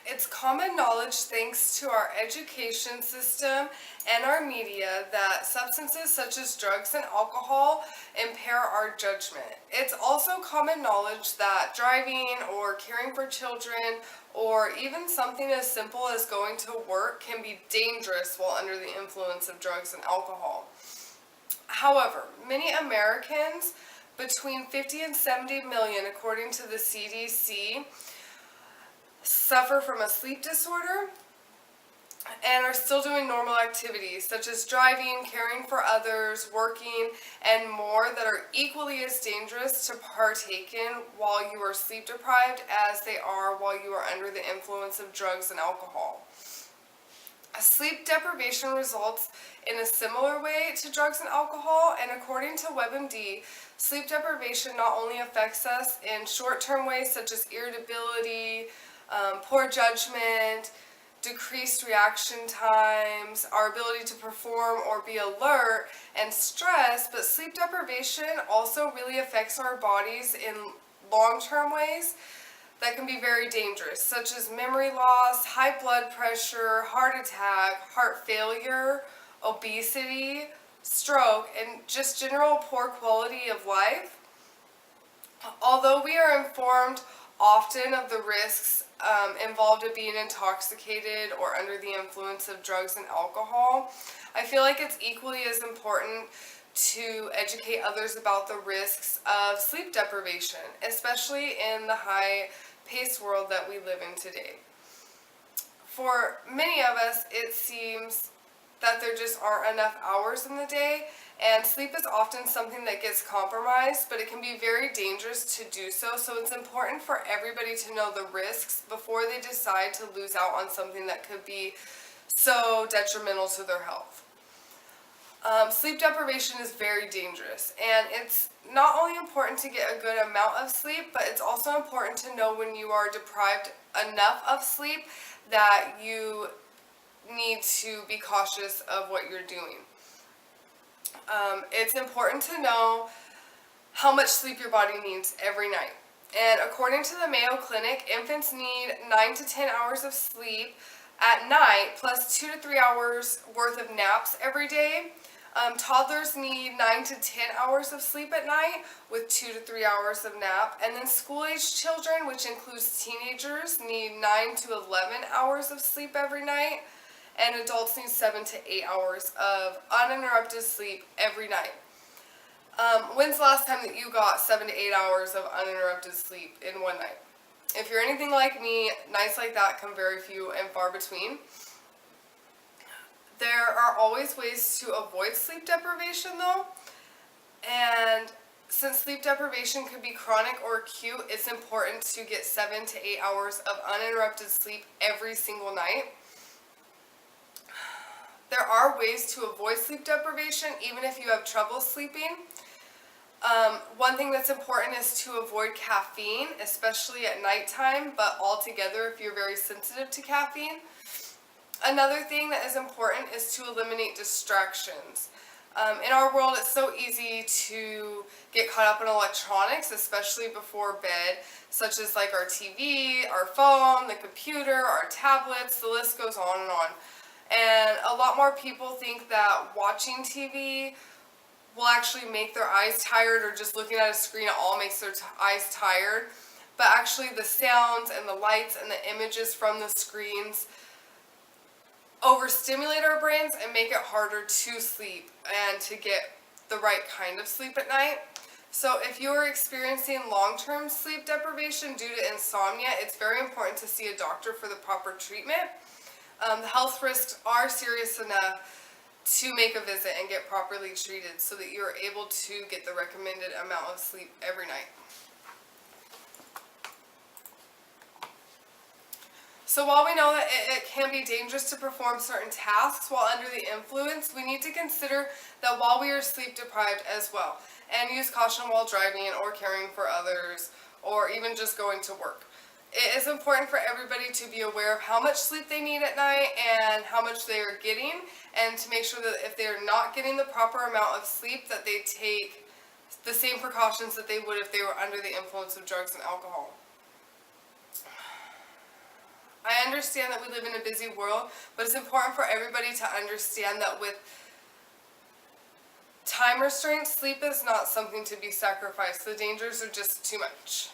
It's common knowledge, thanks to our education system and our media, that substances such as drugs and alcohol impair our judgment. It's also common knowledge that driving or caring for children or even something as simple as going to work can be dangerous while under the influence of drugs and alcohol. However, many Americans, between 50 and 70 million according to the CDC, suffer from a sleep disorder and are still doing normal activities such as driving, caring for others, working, and more that are equally as dangerous to partake in while you are sleep deprived as they are while you are under the influence of drugs and alcohol. Sleep deprivation results in a similar way to drugs and alcohol, and according to WebMD, sleep deprivation not only affects us in short-term ways such as irritability, poor judgment, decreased reaction times, our ability to perform or be alert, and stress, but sleep deprivation also really affects our bodies in long-term ways that can be very dangerous, such as memory loss, high blood pressure, heart attack, heart failure, obesity, stroke, and just general poor quality of life. Although we are informed often of the risks involved in being intoxicated or under the influence of drugs and alcohol, I feel like it's equally as important to educate others about the risks of sleep deprivation, especially in the high-paced world that we live in today. For many of us, it seems that there just aren't enough hours in the day, and sleep is often something that gets compromised, but it can be very dangerous to do so. So it's important for everybody to know the risks before they decide to lose out on something that could be so detrimental to their health. Sleep deprivation is very dangerous, and it's not only important to get a good amount of sleep, but it's also important to know when you are deprived enough of sleep that you need to be cautious of what you're doing. It's important to know how much sleep your body needs every night. And according to the Mayo Clinic, infants need 9 to 10 hours of sleep at night, plus 2 to 3 hours worth of naps every day. Toddlers need 9 to 10 hours of sleep at night with 2 to 3 hours of nap. And then school-age children, which includes teenagers, need 9 to 11 hours of sleep every night. And adults need 7 to 8 hours of uninterrupted sleep every night. When's the last time that you got 7 to 8 hours of uninterrupted sleep in one night? If you're anything like me, nights like that come very few and far between. There are always ways to avoid sleep deprivation though, and since sleep deprivation could be chronic or acute, it's important to get 7 to 8 hours of uninterrupted sleep every single night. There are ways to avoid sleep deprivation even if you have trouble sleeping. One thing that's important is to avoid caffeine, especially at nighttime, but altogether if you're very sensitive to caffeine. Another thing that is important is to eliminate distractions. In our world, it's so easy to get caught up in electronics, especially before bed, such as like our TV, our phone, the computer, our tablets, the list goes on and on. And a lot more people think that watching TV will actually make their eyes tired, or just looking at a screen at all makes their eyes tired. But actually the sounds and the lights and the images from the screens overstimulate our brains and make it harder to sleep and to get the right kind of sleep at night. So if you're experiencing long-term sleep deprivation due to insomnia, it's very important to see a doctor for the proper treatment. The health risks are serious enough to make a visit and get properly treated so that you're able to get the recommended amount of sleep every night. So while we know that it can be dangerous to perform certain tasks while under the influence, we need to consider that while we are sleep deprived as well, and use caution while driving or caring for others, or even just going to work. It is important for everybody to be aware of how much sleep they need at night and how much they are getting, and to make sure that if they are not getting the proper amount of sleep, that they take the same precautions that they would if they were under the influence of drugs and alcohol. I understand understand that we live in a busy world, but it's important for everybody to understand that with time restraints, sleep is not something to be sacrificed. The dangers are just too much.